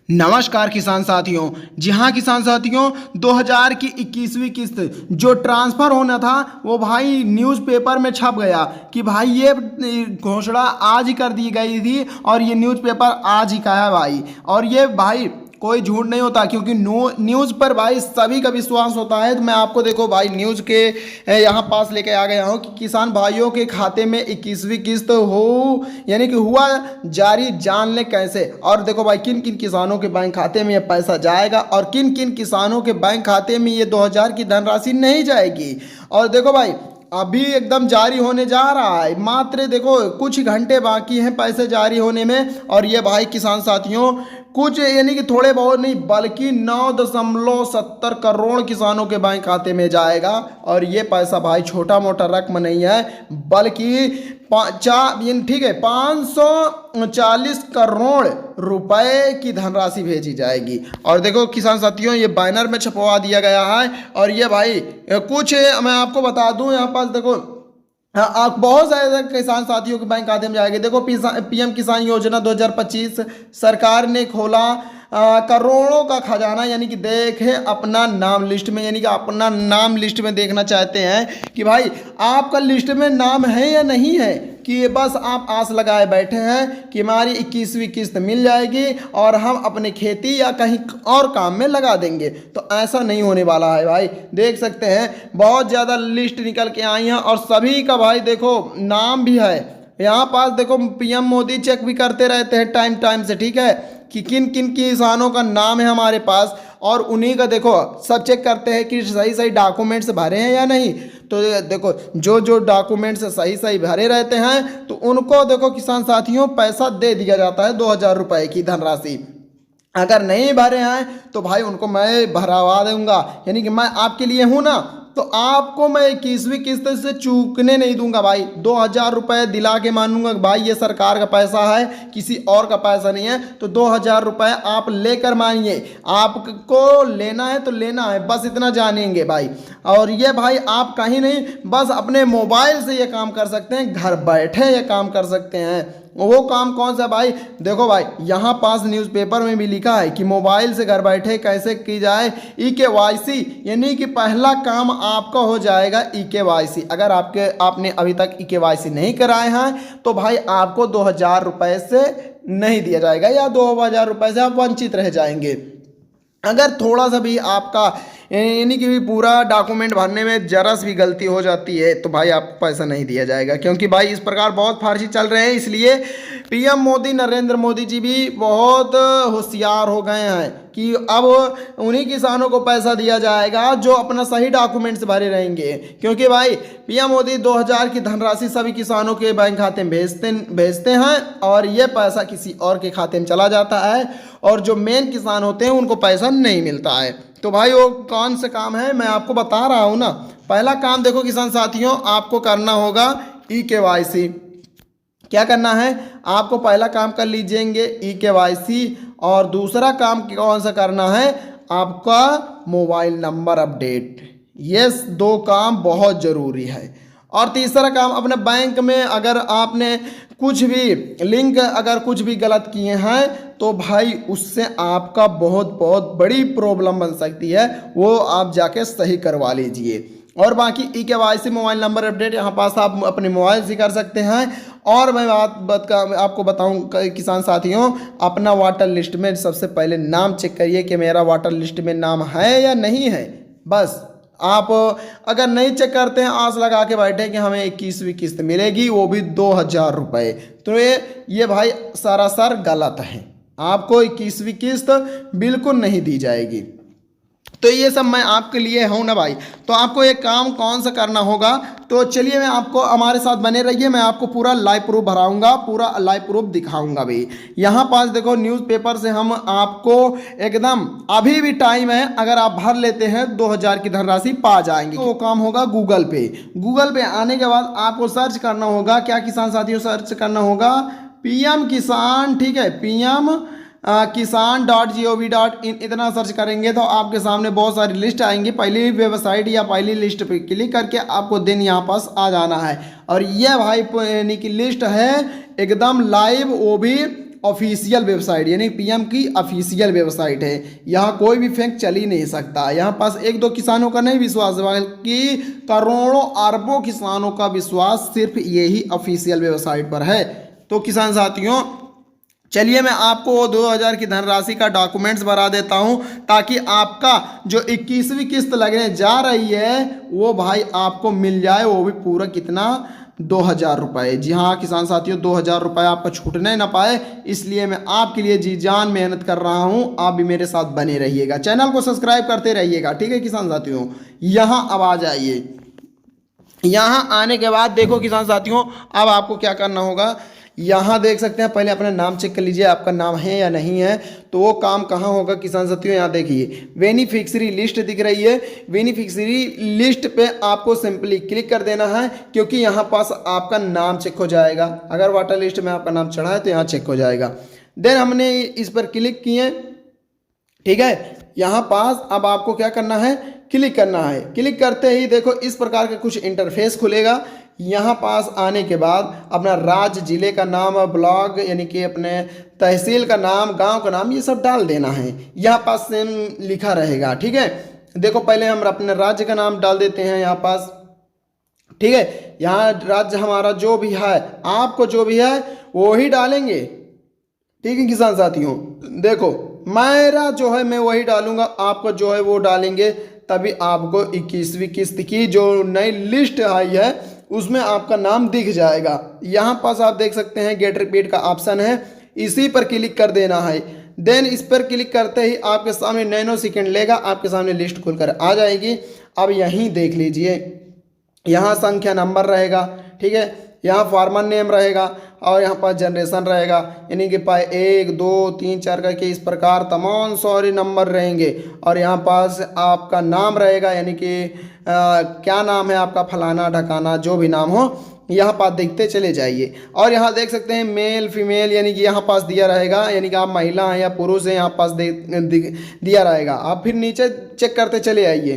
नमस्कार किसान साथियों। जी हाँ किसान साथियों, 2000 की 21वीं किस्त जो ट्रांसफ़र होना था वो भाई न्यूज़पेपर में छप गया कि भाई ये घोषणा आज ही कर दी गई थी और ये न्यूज़पेपर आज ही का है भाई। और ये भाई कोई झूठ नहीं होता क्योंकि न्यूज़ पर भाई सभी का विश्वास होता है। तो मैं आपको देखो भाई न्यूज़ के यहाँ पास लेके आ गया हूँ कि किसान भाइयों के खाते में 21वीं किस्त हो यानी कि हुआ जारी, जान ले कैसे। और देखो भाई किन किन किसानों के बैंक खाते में ये पैसा जाएगा और किन किन किसानों के बैंक खाते में ये 2000 की धनराशि नहीं जाएगी। और देखो भाई अभी एकदम जारी होने जा रहा है, मात्र देखो कुछ घंटे बाकी हैं पैसे जारी होने में। और ये भाई किसान साथियों कुछ यानी कि थोड़े बहुत नहीं बल्कि 9.70 करोड़ किसानों के बैंक खाते में जाएगा। और ये पैसा भाई छोटा मोटा रकम नहीं है बल्कि ठीक है 540 करोड़ रुपए की धनराशि भेजी जाएगी। और देखो किसान साथियों ये बैनर में छपवा दिया गया है। और ये भाई कुछ मैं आपको बता दूं यहाँ पास देखो आप बहुत सारे किसान साथियों के बैंक खाते में जाएंगे। देखो पीएम किसान योजना 2025 सरकार ने खोला करोड़ों का खजाना, यानी कि देखे अपना नाम लिस्ट में, यानी कि अपना नाम लिस्ट में देखना चाहते हैं कि भाई आपका लिस्ट में नाम है या नहीं है, कि बस आप आस लगाए बैठे हैं कि हमारी 21वीं किस्त मिल जाएगी और हम अपने खेती या कहीं और काम में लगा देंगे। तो ऐसा नहीं होने वाला है भाई। देख सकते हैं बहुत ज़्यादा लिस्ट निकल के आई हैं और सभी का भाई देखो नाम भी है यहाँ पास। देखो पीएम मोदी चेक भी करते रहते हैं टाइम टाइम से, ठीक है, कि किन किन किसानों का नाम है हमारे पास। और उन्हीं का देखो सब चेक करते हैं कि सही सही डॉक्यूमेंट्स भरे हैं या नहीं। तो देखो जो जो डॉक्यूमेंट्स सही सही भरे रहते हैं तो उनको देखो किसान साथियों पैसा दे दिया जाता है 2000 रुपए की धनराशि। अगर नहीं भरे हैं तो भाई उनको मैं भरवा दूंगा, यानी कि मैं आपके लिए हूँ ना, तो आपको मैं 21वीं किस्त से चूकने नहीं दूंगा भाई। 2000 रुपये दिला के मानूंगा कि भाई ये सरकार का पैसा है, किसी और का पैसा नहीं है। तो 2000 रुपये आप लेकर मानिए, आपको लेना है तो लेना है, बस इतना जानेंगे भाई। और ये भाई आप कहीं नहीं, बस अपने मोबाइल से ये काम कर सकते हैं, घर बैठे ये काम कर सकते हैं। वो काम कौन सा भाई, देखो भाई यहाँ पास न्यूज़पेपर में भी लिखा है कि मोबाइल से घर बैठे कैसे की जाए EKYC, यानी कि पहला काम आपका हो जाएगा EKYC। अगर आपने अभी तक EKYC नहीं कराए हैं तो भाई आपको 2000 रुपये से नहीं दिया जाएगा या 2000 रुपये से आप वंचित रह जाएंगे। अगर थोड़ा सा भी आपका यानी कि भी पूरा डॉक्यूमेंट भरने में जरा सी भी गलती हो जाती है तो भाई आपको पैसा नहीं दिया जाएगा, क्योंकि भाई इस प्रकार बहुत फर्जी चल रहे हैं। इसलिए पीएम मोदी नरेंद्र मोदी जी भी बहुत होशियार हो गए हैं कि अब उन्हीं किसानों को पैसा दिया जाएगा जो अपना सही डॉक्यूमेंट्स भरे रहेंगे। क्योंकि भाई पीएम मोदी 2000 की धनराशि सभी किसानों के बैंक खाते में भेजते हैं और ये पैसा किसी और के खाते में चला जाता है और जो मेन किसान होते हैं उनको पैसा नहीं मिलता है। तो भाई वो कौन से काम है मैं आपको बता रहा हूँ ना। पहला काम देखो किसान साथियों आपको करना होगा EKYC। क्या करना है, आपको पहला काम कर लीजिएंगे EKYC। और दूसरा काम कौन सा करना है, आपका मोबाइल नंबर अपडेट। ये दो काम बहुत ज़रूरी है। और तीसरा काम अपने बैंक में अगर आपने कुछ भी लिंक अगर कुछ भी गलत किए हैं तो भाई उससे आपका बहुत बहुत बड़ी प्रॉब्लम बन सकती है, वो आप जाके सही करवा लीजिए। और बाकी EKYC मोबाइल नंबर अपडेट यहाँ पास आप अपने मोबाइल से कर सकते हैं। और मैं बात का आपको बताऊँ किसान साथियों, अपना वाटर लिस्ट में सबसे पहले नाम चेक करिए कि मेरा वाटर लिस्ट में नाम है या नहीं है। बस आप अगर नहीं चेक करते हैं, आस लगा के बैठे कि हमें 21वीं किस्त मिलेगी वो भी 2000 रुपये, तो ये भाई सरासर गलत है। आपको 21वीं किस्त बिल्कुल नहीं दी जाएगी। तो ये सब मैं आपके लिए हूँ ना भाई। तो आपको एक काम कौन सा करना होगा, तो चलिए मैं आपको हमारे साथ बने रहिए, मैं आपको पूरा लाइव प्रूफ भराऊंगा, पूरा लाइव प्रूफ दिखाऊंगा भी। यहाँ पास देखो न्यूज़पेपर से हम आपको एकदम अभी भी टाइम है, अगर आप भर लेते हैं 2000 की धनराशि पा जाएंगे। तो वो काम होगा गूगल पे। गूगल पे आने के बाद आपको सर्च करना होगा, क्या किसान साथियों सर्च करना होगा PM किसान, ठीक है, PM kisan.gov.in इतना सर्च करेंगे तो आपके सामने बहुत सारी लिस्ट आएंगी। पहली वेबसाइट या पहली लिस्ट पे क्लिक करके आपको दिन यहाँ पास आ जाना है। और यह भाई यानी कि लिस्ट है एकदम लाइव, वो भी ऑफिशियल वेबसाइट, यानी पीएम की ऑफिशियल वेबसाइट है। यहाँ कोई भी फेक चल ही नहीं सकता। यहाँ पास एक दो किसानों का नहीं विश्वास, बल्कि करोड़ों अरबों किसानों का विश्वास सिर्फ यही ऑफिशियल वेबसाइट पर है। तो किसान साथियों, चलिए मैं आपको 2000 की धनराशि का डॉक्यूमेंट्स भरा देता हूं, ताकि आपका जो 21वीं किस्त लगने जा रही है वो भाई आपको मिल जाए, वो भी पूरा कितना, 2000 रुपये। जी हाँ किसान साथियों, 2000 रुपये आपका छूटने ना पाए, इसलिए मैं आपके लिए जी जान मेहनत कर रहा हूं। आप भी मेरे साथ बने रहिएगा, चैनल को सब्सक्राइब करते रहिएगा, ठीक है किसान साथियों। यहाँ अब आ जाइए। यहाँ आने के बाद देखो किसान साथियों, अब आपको क्या करना होगा, यहाँ देख सकते हैं, पहले अपना नाम चेक कर लीजिए आपका नाम है या नहीं है। तो वो काम कहाँ होगा किसान साथियों, यहाँ देखिए बेनिफिशियरी लिस्ट दिख रही है। बेनिफिशियरी लिस्ट पे आपको सिंपली क्लिक कर देना है, क्योंकि यहाँ पास आपका नाम चेक हो जाएगा। अगर वाटर लिस्ट में आपका नाम चढ़ा है तो यहाँ चेक हो जाएगा। देन हमने इस पर क्लिक किए, ठीक है। यहाँ पास अब आपको क्या करना है, क्लिक करना है। क्लिक करते ही देखो इस प्रकार का कुछ इंटरफेस खुलेगा। यहाँ पास आने के बाद अपना राज्य, जिले का नाम, ब्लॉक यानी कि अपने तहसील का नाम, गांव का नाम, ये सब डाल देना है। यहाँ पास सेम लिखा रहेगा, ठीक है। देखो पहले हम अपने राज्य का नाम डाल देते हैं यहाँ पास, ठीक है। यहाँ राज्य हमारा जो भी है, आपको जो भी है वो ही डालेंगे, ठीक है किसान साथियों। देखो मेरा जो है मैं वही डालूंगा, आपको जो है वो डालेंगे, तभी आपको 21वीं किस्त की जो नई लिस्ट आई है उसमें आपका नाम दिख जाएगा। यहाँ पास आप देख सकते हैं गेट रिपीट का ऑप्शन है, इसी पर क्लिक कर देना है। देन इस पर क्लिक करते ही आपके सामने नैनो सेकंड लेगा, आपके सामने लिस्ट खुलकर आ जाएगी। अब यहीं देख लीजिए, यहाँ संख्या नंबर रहेगा, ठीक है। यहाँ फार्मर नेम रहेगा और यहाँ पास जनरेशन रहेगा, यानी कि 1 2 3 4 करके इस प्रकार तमाम सारे नंबर रहेंगे। और यहाँ पास आपका नाम रहेगा, यानी कि क्या नाम है आपका, फलाना ढकाना, जो भी नाम हो यहाँ पास देखते चले जाइए। और यहाँ देख सकते हैं मेल फीमेल, यानी कि यहाँ पास दिया रहेगा, यानी कि आप महिला हैं या पुरुष हैं, यहाँ पास दिया रहेगा। आप फिर नीचे चेक करते चले आइए,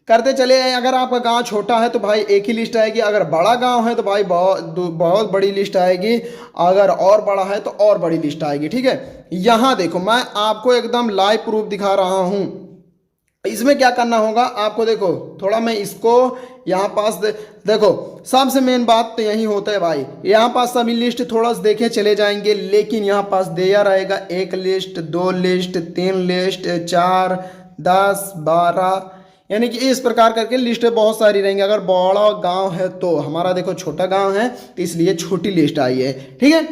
करते चले आए। अगर आपका गांव छोटा है तो भाई एक ही लिस्ट आएगी, अगर बड़ा गांव है तो भाई बहुत बड़ी लिस्ट आएगी, अगर और बड़ा है तो और बड़ी लिस्ट आएगी, ठीक है। यहाँ देखो मैं आपको एकदम लाइव प्रूफ दिखा रहा हूँ। इसमें क्या करना होगा आपको, देखो थोड़ा मैं इसको यहाँ पास देखो, सबसे मेन बात तो यही होता है भाई। यहाँ पास सभी लिस्ट थोड़ा सा देखे चले जाएंगे, लेकिन यहाँ पास दिया रहेगा 1 लिस्ट 2 लिस्ट 3 लिस्ट 4 10 12, यानी कि इस प्रकार करके लिस्टें बहुत सारी रहेंगी। अगर बड़ा गांव है तो, हमारा देखो छोटा गांव है तो इसलिए छोटी लिस्ट आई है, ठीक है।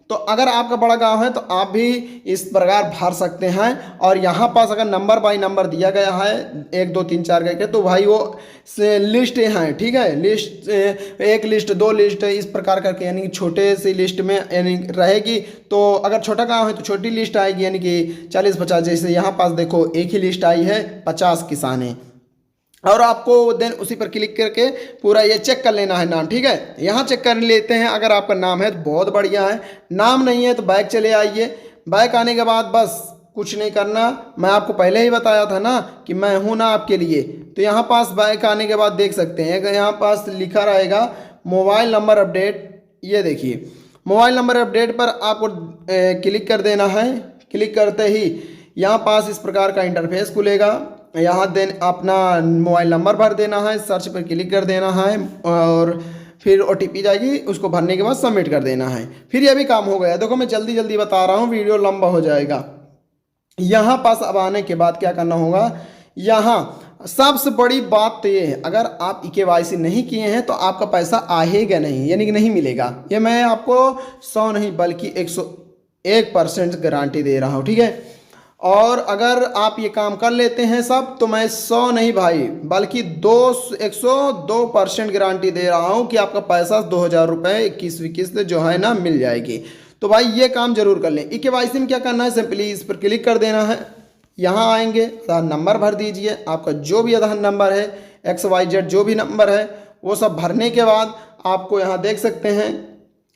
तो अगर आपका बड़ा गांव है तो आप भी इस प्रकार भर सकते हैं। और यहाँ पास अगर नंबर बाय नंबर दिया गया है 1 2 3 4 करके, तो भाई वो लिस्ट हैं, ठीक है। लिस्ट 1 लिस्ट 2 लिस्ट इस प्रकार करके, यानी कि छोटे सी लिस्ट में यानी रहेगी। तो अगर छोटा गांव है तो छोटी लिस्ट आएगी, यानी कि 40 50। जैसे यहाँ पास देखो एक ही लिस्ट आई है, 50 किसान हैं। और आपको देन उसी पर क्लिक करके पूरा ये चेक कर लेना है नाम, ठीक है। यहाँ चेक कर लेते हैं, अगर आपका नाम है तो बहुत बढ़िया है, नाम नहीं है तो बैक चले आइए। बैक आने के बाद बस कुछ नहीं करना, मैं आपको पहले ही बताया था ना कि मैं हूँ ना आपके लिए। तो यहाँ पास बैक आने के बाद देख सकते हैं, यहाँ पास लिखा रहेगा मोबाइल नंबर अपडेट। ये देखिए मोबाइल नंबर अपडेट पर आपको क्लिक कर देना है। क्लिक करते ही यहाँ पास इस प्रकार का इंटरफेस खुलेगा। यहाँ देन अपना मोबाइल नंबर भर देना है, सर्च पर क्लिक कर देना है और फिर OTP जाएगी, उसको भरने के बाद सबमिट कर देना है। फिर ये भी काम हो गया। देखो मैं जल्दी जल्दी बता रहा हूँ, वीडियो लंबा हो जाएगा। यहाँ पास अब आने के बाद क्या करना होगा, यहाँ सबसे बड़ी बात तो ये है, अगर आप KYC नहीं किए हैं तो आपका पैसा आएगा नहीं, यानी कि नहीं मिलेगा। ये मैं आपको 100 नहीं बल्कि 101% गारंटी दे रहा हूँ, ठीक है। और अगर आप ये काम कर लेते हैं सब, तो मैं 100 नहीं भाई बल्कि 102% गारंटी दे रहा हूँ कि आपका पैसा 2000 रुपये 21वीं किस्त जो है ना मिल जाएगी। तो भाई ये काम जरूर कर लें। KYC में क्या करना है, सिंपली इस पर क्लिक कर देना है। यहाँ आएंगे, आधार नंबर भर दीजिए, आपका जो भी आधार नंबर है XYZ जो भी नंबर है वो सब भरने के बाद आपको यहाँ देख सकते हैं,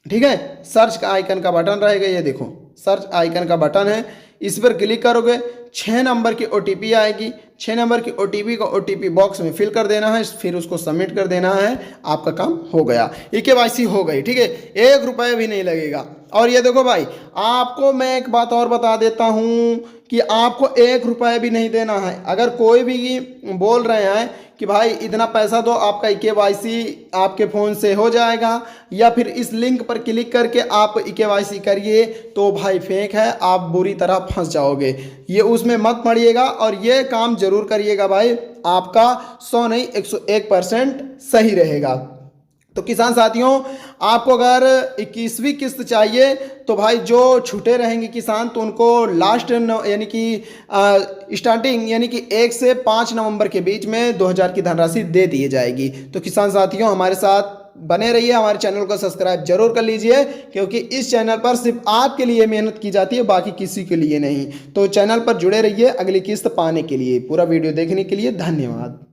ठीक है, सर्च का आइकन का बटन रहेगा। ये देखो सर्च आइकन का बटन है, इस पर क्लिक करोगे 6 नंबर की OTP आएगी। 6 नंबर की OTP को OTP बॉक्स में फिल कर देना है, फिर उसको सबमिट कर देना है, आपका काम हो गया, eKYC हो गई। ठीक है, 1 रुपये भी नहीं लगेगा। और ये देखो भाई, आपको मैं एक बात और बता देता हूँ कि आपको 1 रुपये भी नहीं देना है। अगर कोई भी बोल रहे हैं कि भाई इतना पैसा दो आपका eKYC आपके फ़ोन से हो जाएगा, या फिर इस लिंक पर क्लिक करके आप eKYC करिए, तो भाई फेक है, आप बुरी तरह फंस जाओगे। ये उसमें मत पड़िएगा और ये काम जरूर करिएगा भाई, आपका 100 नहीं 101% सही रहेगा। तो किसान साथियों, आपको अगर 21वीं किस्त चाहिए तो भाई जो छूटे रहेंगे किसान, तो उनको लास्ट यानी कि स्टार्टिंग यानी कि 1 से 5 नवंबर के बीच में 2000 की धनराशि दे दी जाएगी। तो किसान साथियों, हमारे साथ बने रहिए, हमारे चैनल को सब्सक्राइब जरूर कर लीजिए, क्योंकि इस चैनल पर सिर्फ आपके लिए मेहनत की जाती है, बाकी किसी के लिए नहीं। तो चैनल पर जुड़े रहिए अगली किस्त पाने के लिए। पूरा वीडियो देखने के लिए धन्यवाद।